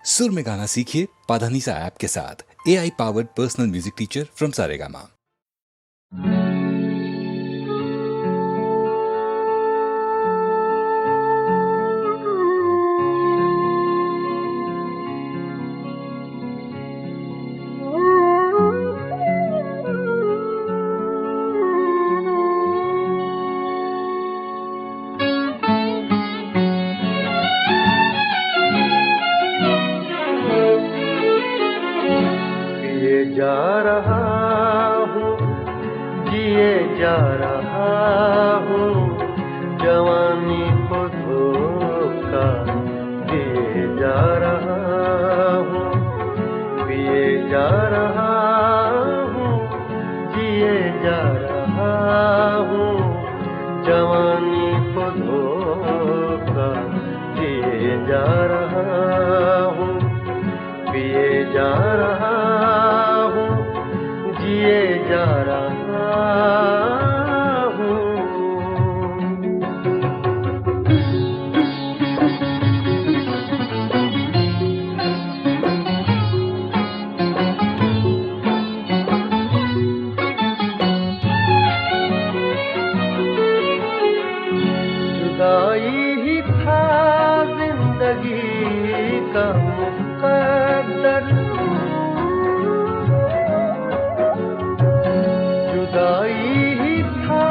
सुर में गाना सीखिए पाधानीसा ऐप के साथ। AI powered personal music teacher from Saregama. जा रहा हूँ, जिए जा रहा हूँ, जवानी को धोखा दिए जा रहा हूँ, पिए जा रहा हूँ, जिए जा रहा हूँ, जवानी को धोखा दिए जा रहा हूँ, पिए जा रहा जिए जा रहा हूँ। जुदाई ही था जिंदगी का मुकद्दर, जुदाई ही था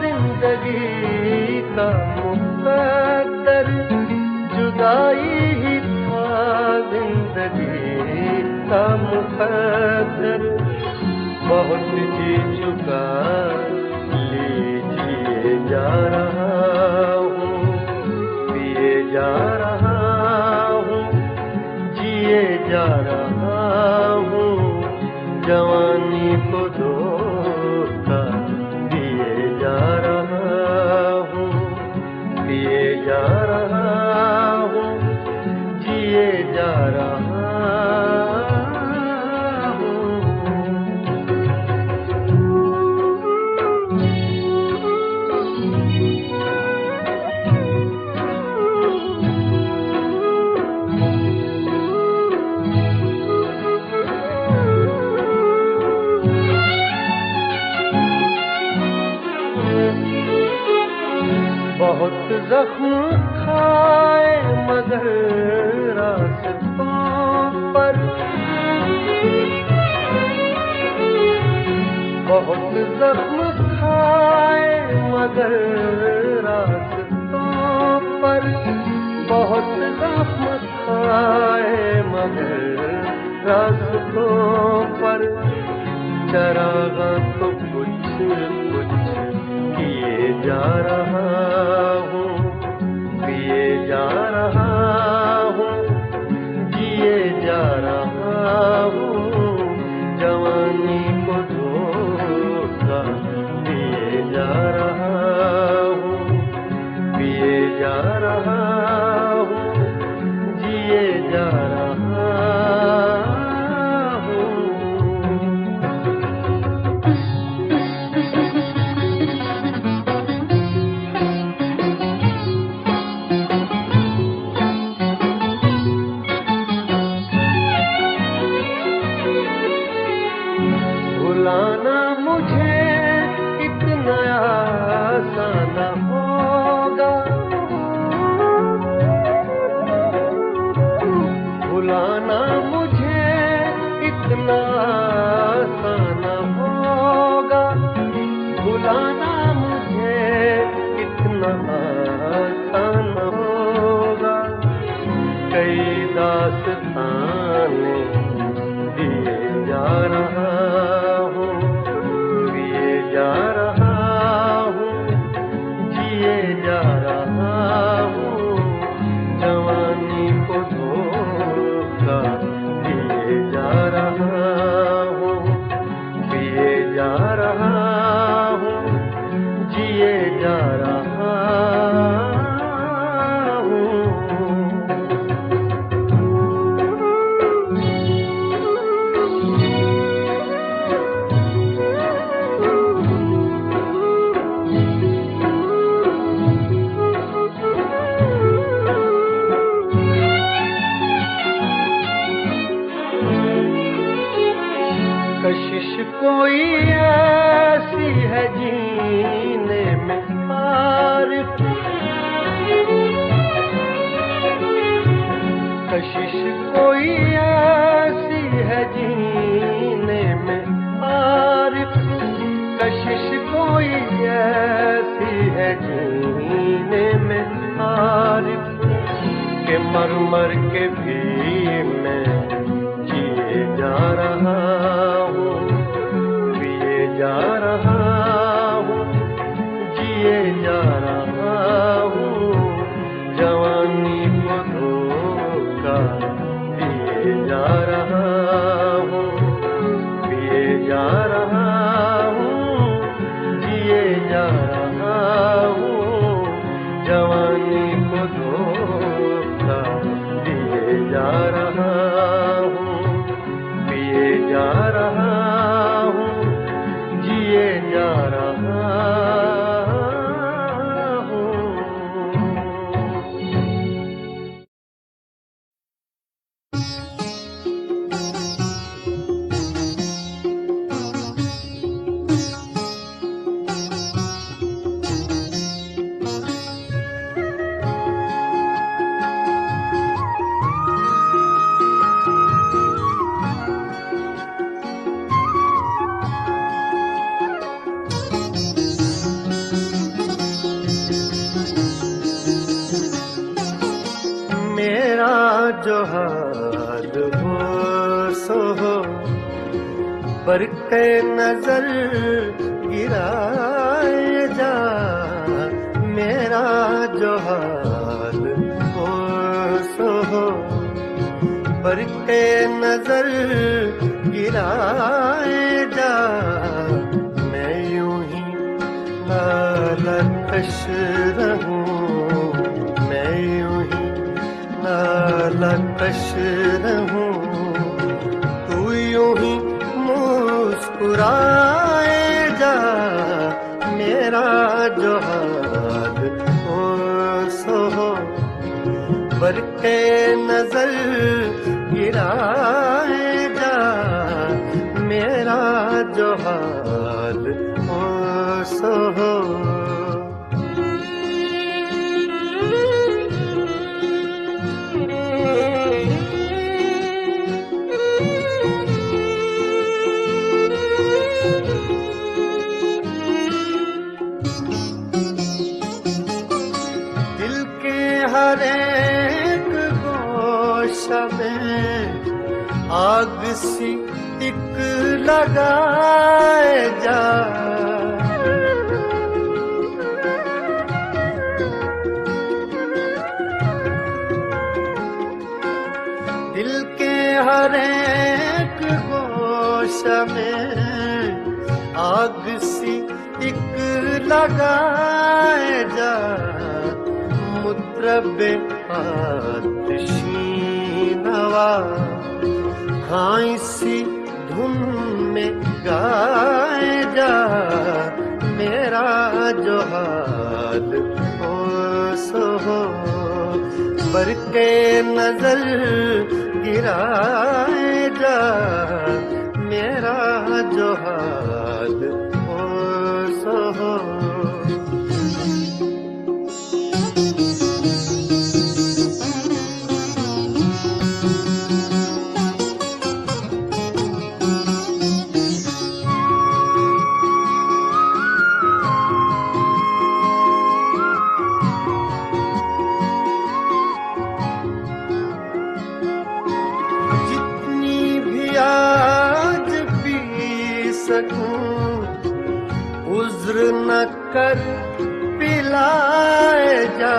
जिंदगी का मुकद्दर, जुदाई ही था जिंदगी का मुकद्दर, बहुत जी चुका लीजिए जा रहा हूँ, पिए जा रहा हूँ, जिए जा रहा हूँ, जवानी को धोखा दिए जा रहा हूँ, पिए जा रहा हूँ, जिए जा रहा हूँ। बहुत जख्म खाए मगर रास्तों पर, बहुत जख्म खाए मगर रास्तों पर, बहुत जख्म खाए मगर रास्तों पर, चरागा तो कुछ कुछ किए जा रहा हूँ, पिए जा रहा हूँ, जिए जा रहा हूँ, जवानी को धोखा दिए जा रहा हूँ, पिए जा रहा हूँ, जिए जा रहा हूँ। भुलाना मुझे इतना आसान होगा, भुलाना मुझे इतना आसान होगा, भुलाना मुझे इतना आसान होगा, कई दास्ताने दिए जा रहा हूँ, पिए जा रहा हूँ, जिए जा रहा हूँ, जवानी को धोखा दिए जा रहा हूँ, पिए जा रहा हूँ, जिए जा रहा हूँ। कोई ऐसी है जीने में आरिफ, कशिश कोई ऐसी है जीने में आरिफ, कशिश कोई ऐसी है जीने में आरिफ, के मर मर के भी मैं जिए जा रहा हूँ, पिए जा रहा हूँ, जिए जा रहा हूँ, जवानी को धोखा दिए जा रहा हूँ, पिए जा रहा हूँ, जिए जा रहा हूँ, जवानी को धोखा दिए जा रहा हूँ, पिए जा रहा हूँ, जिए जा रहा हूँ। मेरा जो हाल हो सो हो, बरक़े नजर गिराए जा, मेरा जो हाल हो सो हो, बरक़े नजर गिराए जा, मैं यूं ही नालकश रहूं, मैं यूं ही नालकश रहूं, तू यूं ही मुस्कुराए जा, मेरा जो हाल हो सो हो, बरक़े नजर गिराए जा, मेरा जो हाल हो सो हो। हर एक गोशा में आग सी एक लगाए जा, दिल के हर एक गोशा में आग सी एक लगाए जा, मुतरबे आतिशीनवा हाँ इसी धुन में गाए जा, मेरा जो हाल हो सो हो, बरक़े नजर गिराए जा, मेरा जो हाल हो सो हो। उज्र न कर पिलाए जा,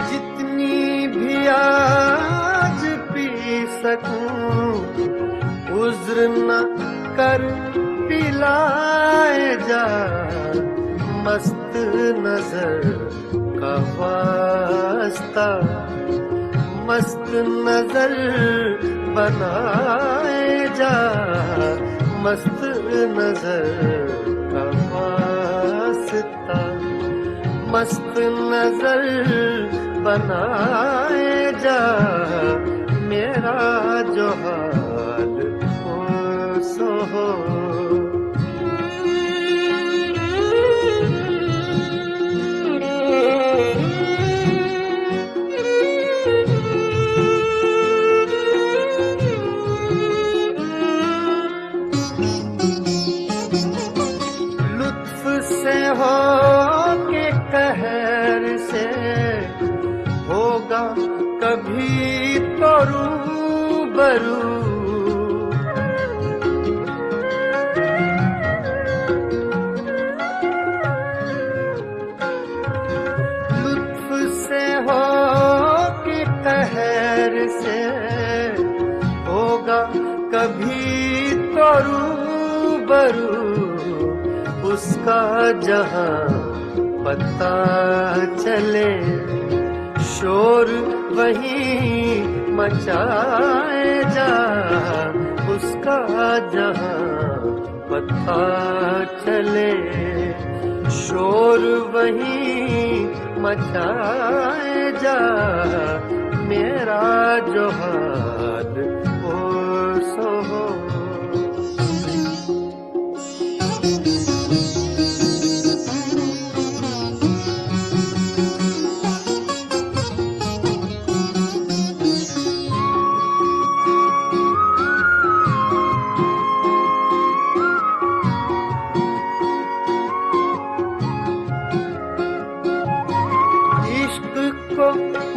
जितनी भी आज पी सकूं, उज्र न कर पिलाए जा, मस्त नजर का वास्ता मस्त नजर बनाए जा, मस्त नजर का वास्ता मस्त नजर बनाए जा, मेरा जो हाल हो सो हो। हो के कहर से होगा कभी तो रूबरू, लुत्फ से हो के कहर से होगा कभी तो रूबरू, उसका जहां पता चले शोर वही मचाए जा, उसका जहां पता चले शोर वही मचाए जा, मेरा जो हाल हो सो हो।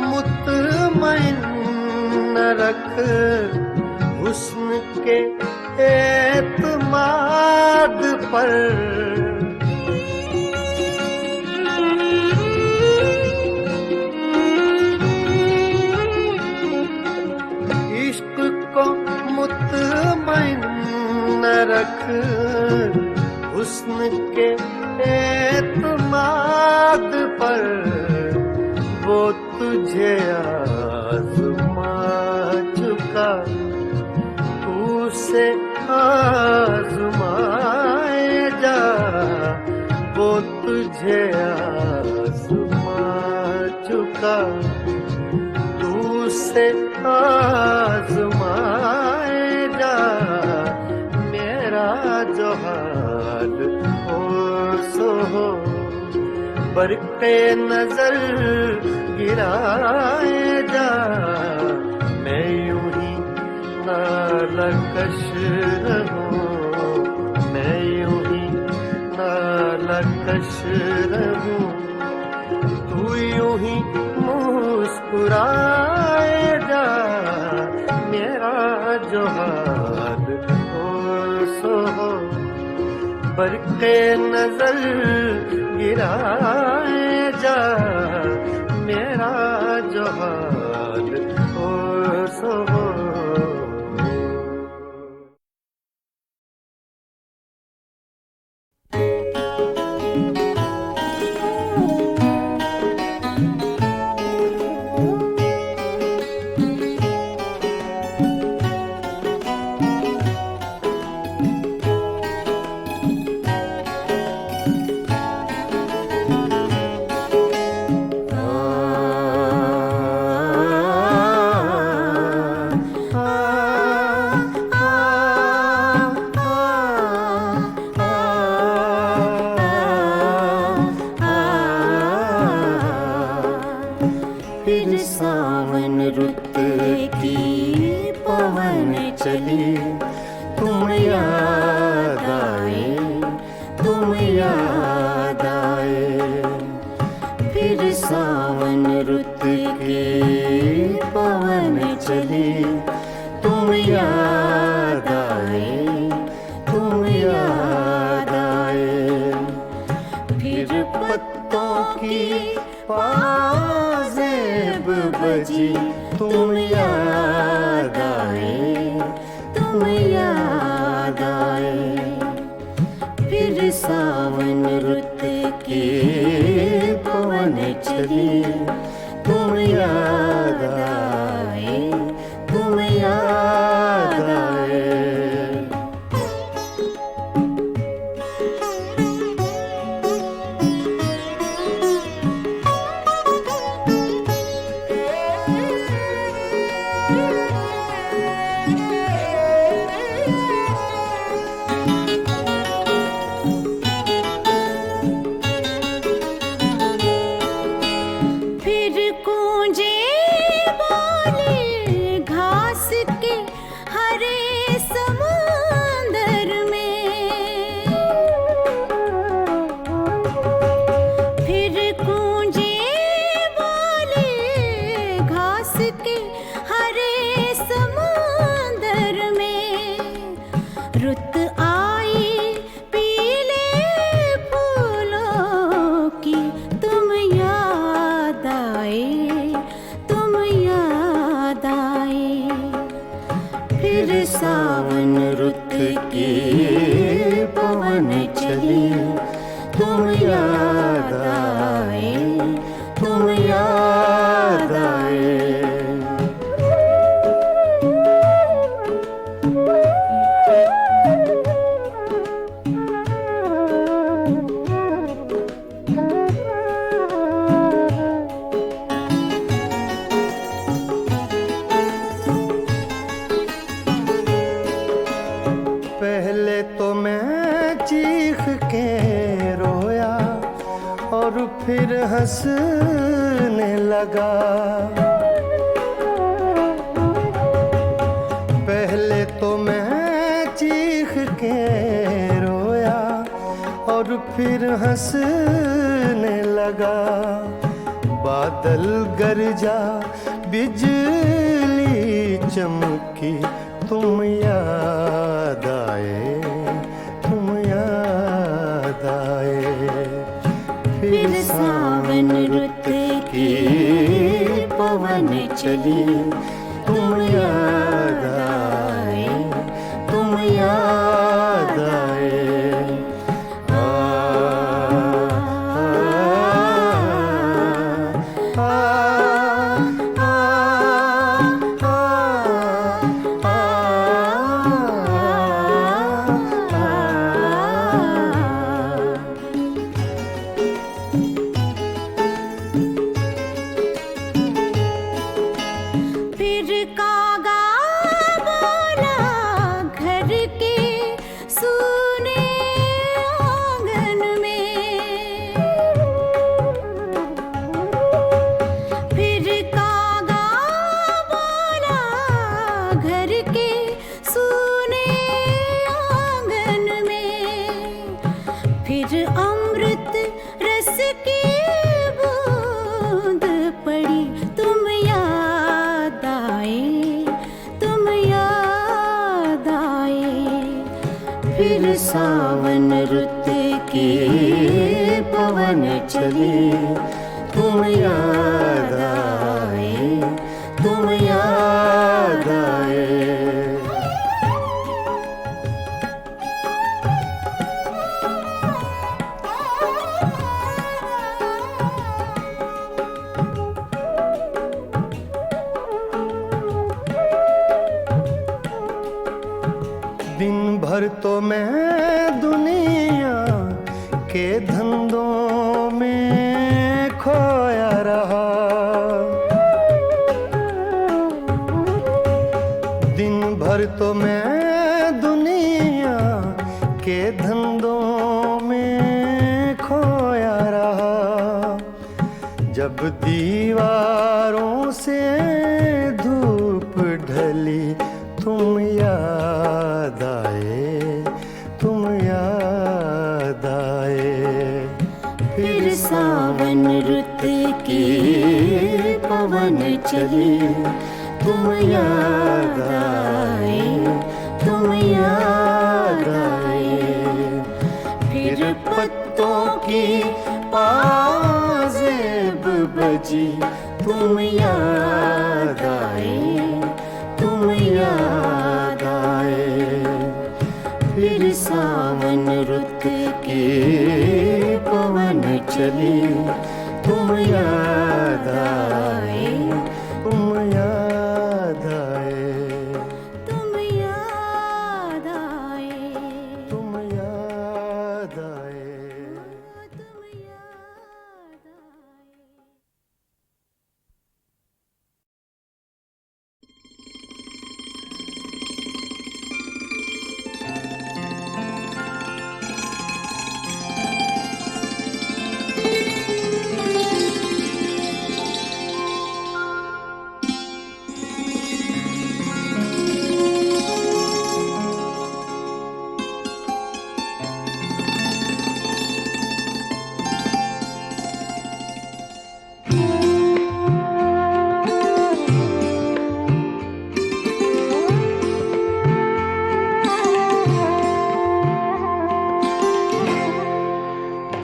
मुतमईन न रख हुस्न के एतमाद पर, इश्क को मुतमईन न रख हुस्न के एतमाद पर, वो तुझे आज़मा चुका तू से आज़माए जा, वो तुझे आज़मा चुका तू से आज़माए जा, मेरा जो हाल हो सो हो। बरक़े नजर गिराए जा, मैं यूं ही नालकश रहूं, मैं यूं ही नालकश रहूं, तू यूं ही मुस्कुराए जा, मेरा जो हाल हो सो हो। बरक़े नजर गिराए जा, मेरा जो हाल हो सो हो। तुम याद आए, तुम याद आए। पहले तो मैं चीख के रोया और फिर हंसने लगा। पहले तो मैं चीख के रोया और फिर हंसने लगा। बादल गरजा बिजली चमकी, तुम याद आए, तुम याद आए। फिर सावन रुत की पवन चली, तुम याद आए, तुम याद आए। आ, आ, आ, फिर कागा बोला घर के सूने आंगन में। फिर कागा बोला घर के सूने आंगन में। फिर अमृत रस की बूंद पड़ी, तुम याद आए, तुम याद आए। फिर सावन रुत के पवन चले, तुम याद आए, तुम याद आए। दिन भर तो मैं दुनिया के धंधों में खोया रहा। दिन भर तो मैं दुनिया के धंधों में खोया रहा। जब दीवारों से धूप ढली, तुम याद आए, तुम याद आए। फिर सावन रुत की पवन चली, तुम याद आए, तुम याद आए। फिर पत्तों की पाजेब बजी, तुम याद आए, तुम याद आए। फिर सावन रुत के पवन चली, तुम याद आए, तुम याद आए, तुम याद आए, तुम याद आए। तुम याद आए।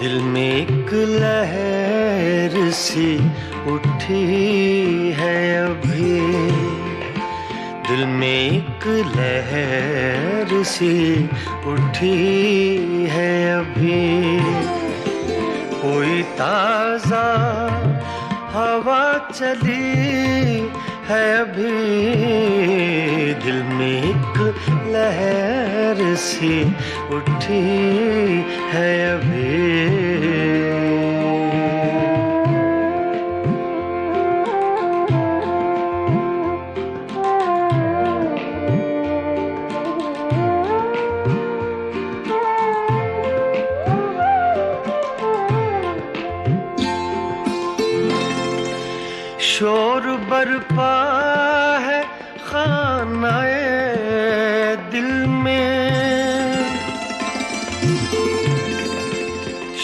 दिल में एक लहर सी उठी है अभी, दिल में एक लहर सी उठी है अभी। कोई ताजा हवा चली है अभी, दिल में एक लहर सी उठी है अभी। शोर बरपा है खानाए दिल में,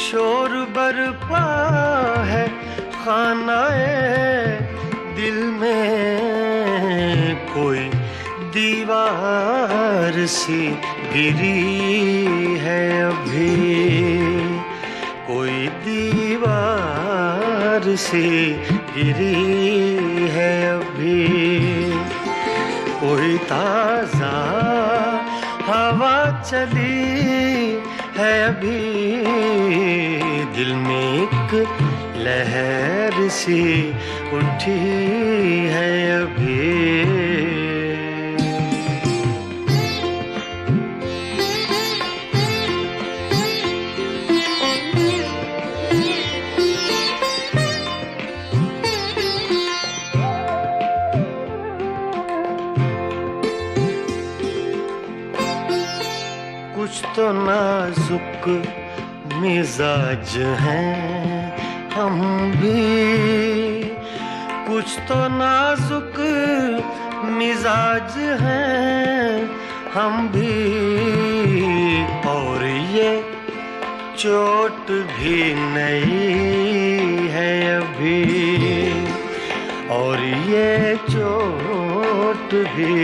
शोर बरपा है खानाए दिल में, कोई दीवार सी गिरी है अभी, कोई दीवार सी गिरी है अभी, कोई ताजा हवा चली है अभी, दिल में एक लहर सी उठी है अभी। कुछ तो नाजुक मिजाज हैं हम भी, कुछ तो नाजुक मिजाज हैं हम भी, और ये चोट भी नहीं है अभी, और ये चोट भी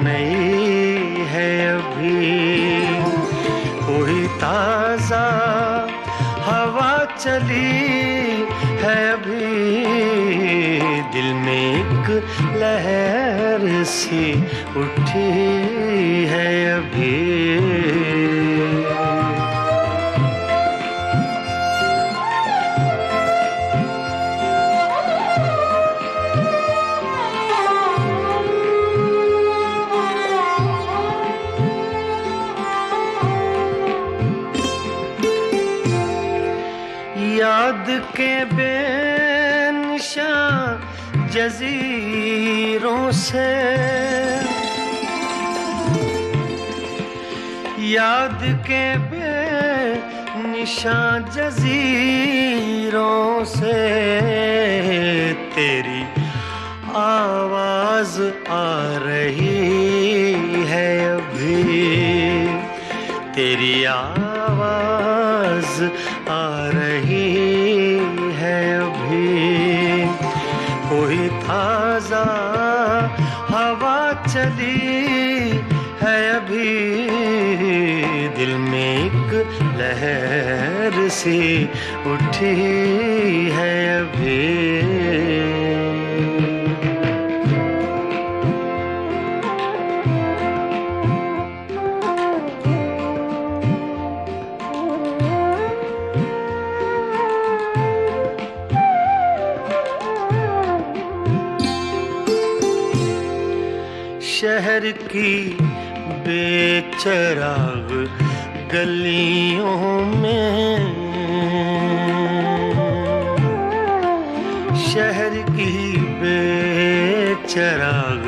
नहीं है अभी, कोई ताजा हवा चली है अभी, दिल में एक लहर सी उठी है अभी। याद के बेनिशान जजीरों से, याद के बेनिशान जजीरों से, तेरी आवाज आ रही है अभी, तेरी आवाज आ रही है अभी, कोई ताजा हवा चली है अभी, दिल में एक लहर सी उठी है अभी। शहर की बेचराग गलियों में, शहर की बेचराग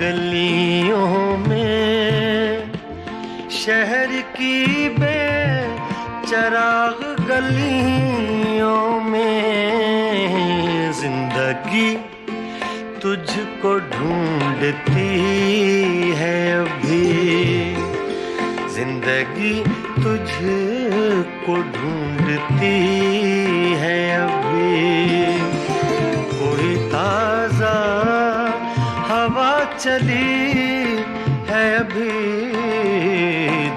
गलियों में, शहर की बेचराग गलियों में, जिंदगी तुझको ढूंढती है अभी, जिंदगी तुझको ढूंढती है अभी, कोई ताजा हवा चली है अभी,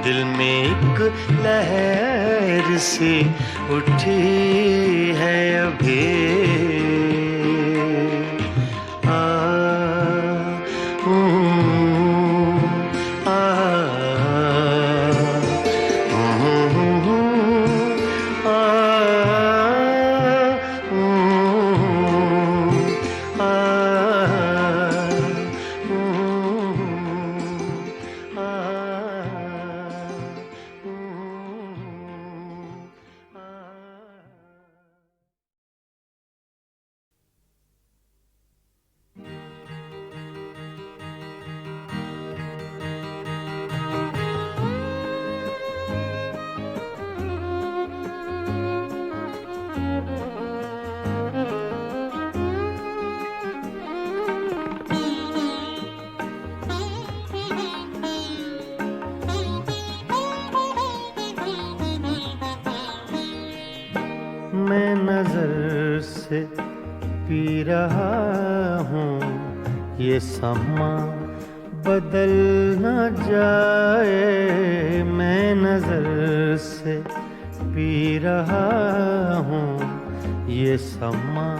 दिल में एक लहर सी उठी है अभी। मैं नजर से पी रहा हूँ, ये समा बदल न जाए। मैं नजर से पी रहा हूँ, ये समा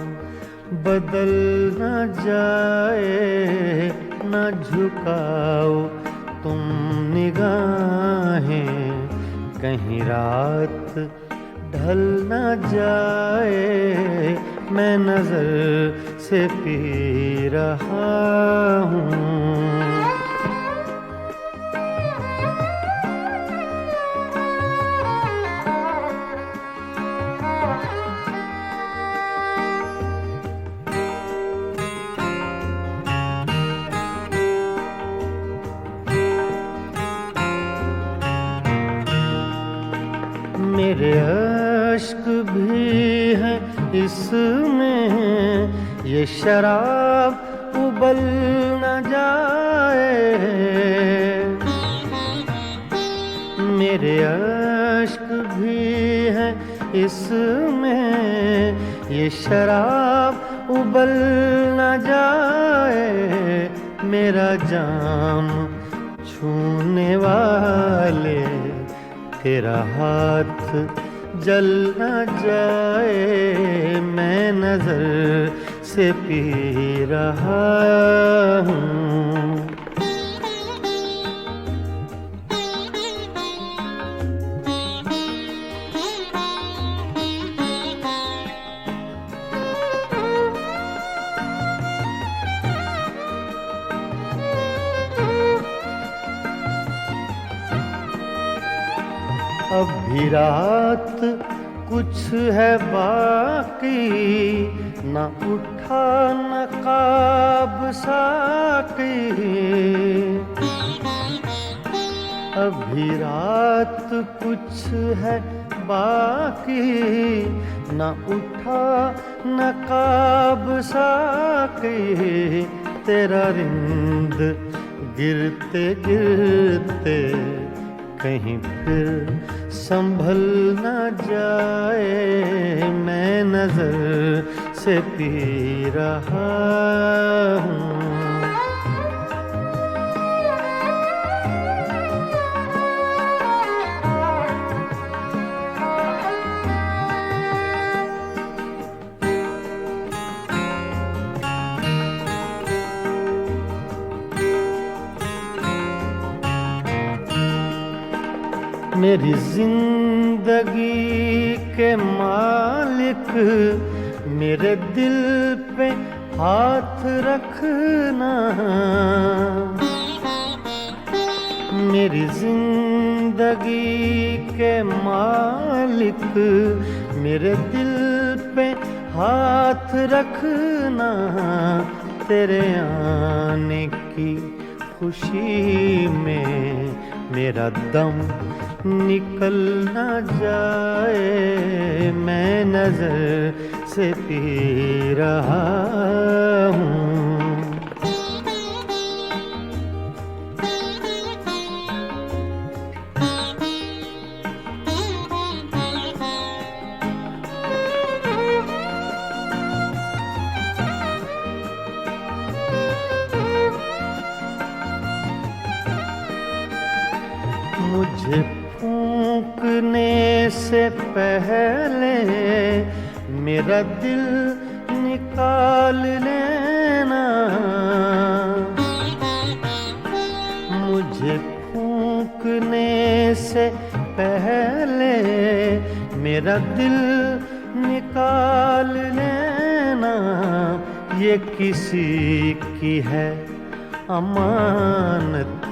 बदल न जाए। न झुकाओ तुम निगाहें, कहीं रात ढल न जाए। मैं नजर से पी रहा हूँ। मेरे अश्क भी हैं इसमें, ये शराब उबल न जाए। मेरे अश्क भी हैं इसमें, ये शराब उबल न जाए। मेरा जाम छूने वाले तेरा हाथ जल न जाए। मैं नजर से पी रहा हूँ। अब भी रात कुछ है बाकी, न उठा नकाब साकी। अब भी रात कुछ है बाकी, न उठा नकाब साकी। तेरा रिंद गिरते गिरते कहीं फिर संभल न जाए। मैं नजर से पी रहा हूँ। मेरी जिंदगी के मालिक, मेरे दिल पे हाथ रखना। मेरी जिंदगी के मालिक, मेरे दिल पे हाथ रखना। तेरे आने की खुशी में मेरा दम निकल न जाए। मैं नजर से पी रहा हूँ। मुझे फूंकने से पहले मेरा दिल निकाल लेना। मुझे फूंकने से पहले मेरा दिल निकाल लेना। ये किसी की है अमानत,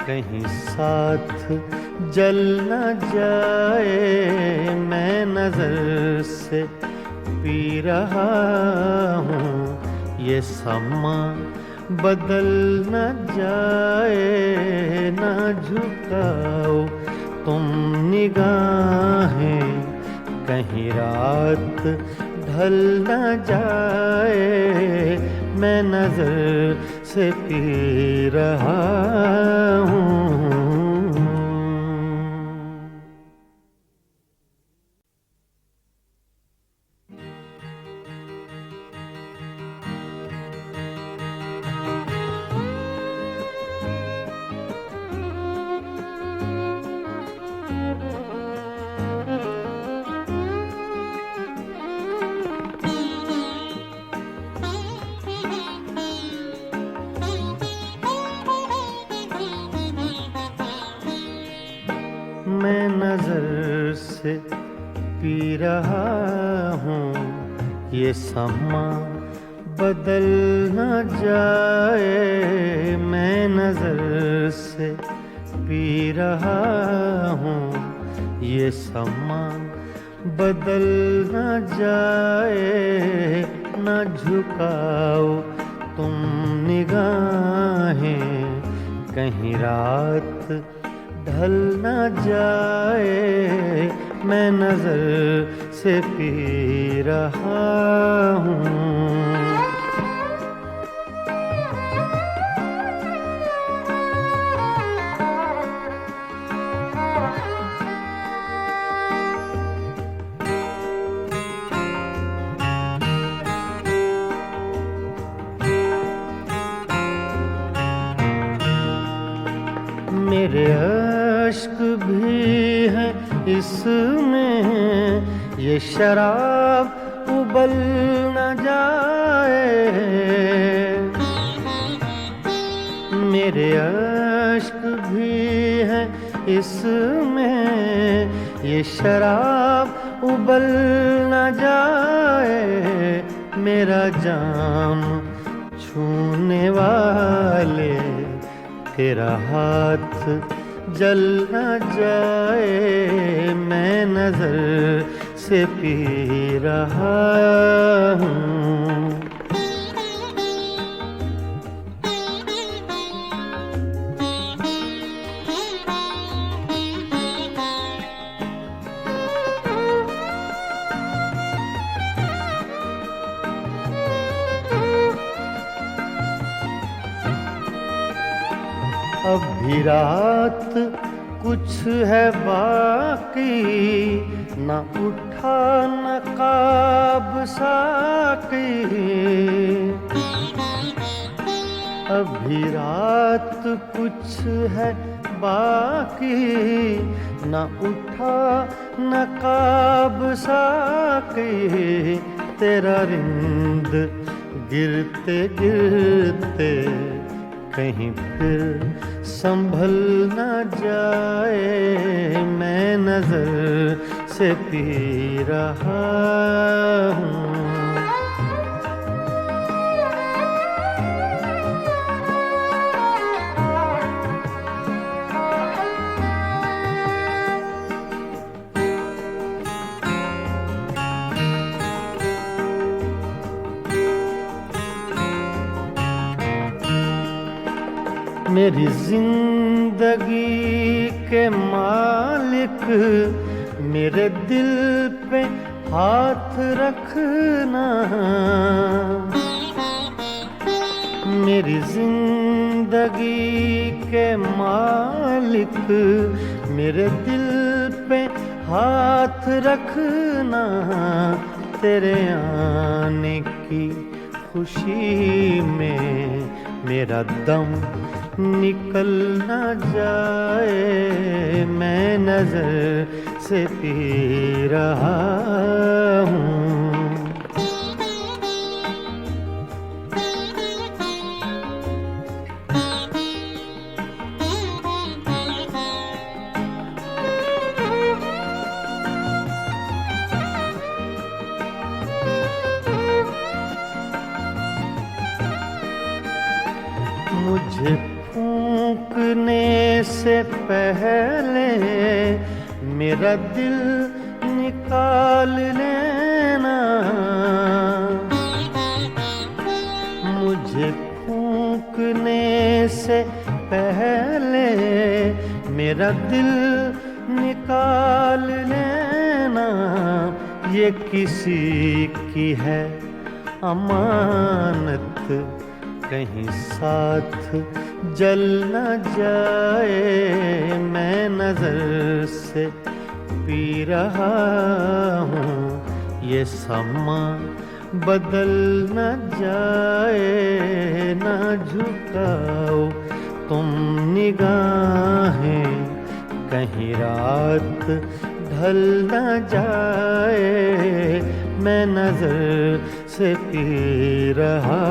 कहीं साथ जल न जाए। मैं नजर से पी रहा हूँ, ये समा बदल न जाए। न झुकाओ तुम निगाहें, कहीं रात ढल न जाए। मैं नजर से पी रहा हूँ। पी रहा हूँ, ये समा बदल न जाए। मैं नजर से पी रहा हूँ, ये समा बदल न जाए। न झुकाओ तुम निगाहें, कहीं रात ढल न जाए। मैं नजर से पी रहा हूँ। मेरे अश्क भी है इसमें, ये शराब उबल न जाए। मेरे अश्क भी है इसमें, ये शराब उबल न जाए। मेरा जाम छूने वाले तेरा हाथ जल न जाए। मैं नजर से पी रहा हूँ। अब भी रात कुछ है बाकी, न उठा नकाब साकी। अब भी रात कुछ है बाकी, न उठा नकाब साकी। तेरा रिंद गिरते गिरते कहीं फिर संभल न जाए। मैं नजर से पी रहा हूँ। मेरी जिंदगी के मालिक, मेरे दिल पे हाथ रखना। मेरी जिंदगी के मालिक, मेरे दिल पे हाथ रखना। तेरे आने की खुशी में मेरा दम निकल न जाए। मैं नजर से पी रहा हूँ। मुझे फूंकने से पहले मेरा दिल निकाल लेना। मुझे फूंकने से पहले मेरा दिल निकाल लेना। ये किसी की है अमानत, कहीं साथ जल न जाए। मैं नजर से पी रहा हूँ, ये समा बदल न जाए। न झुकाओ तुम निगाहें, कहीं रात ढल न जाए। मैं नजर से पी रहा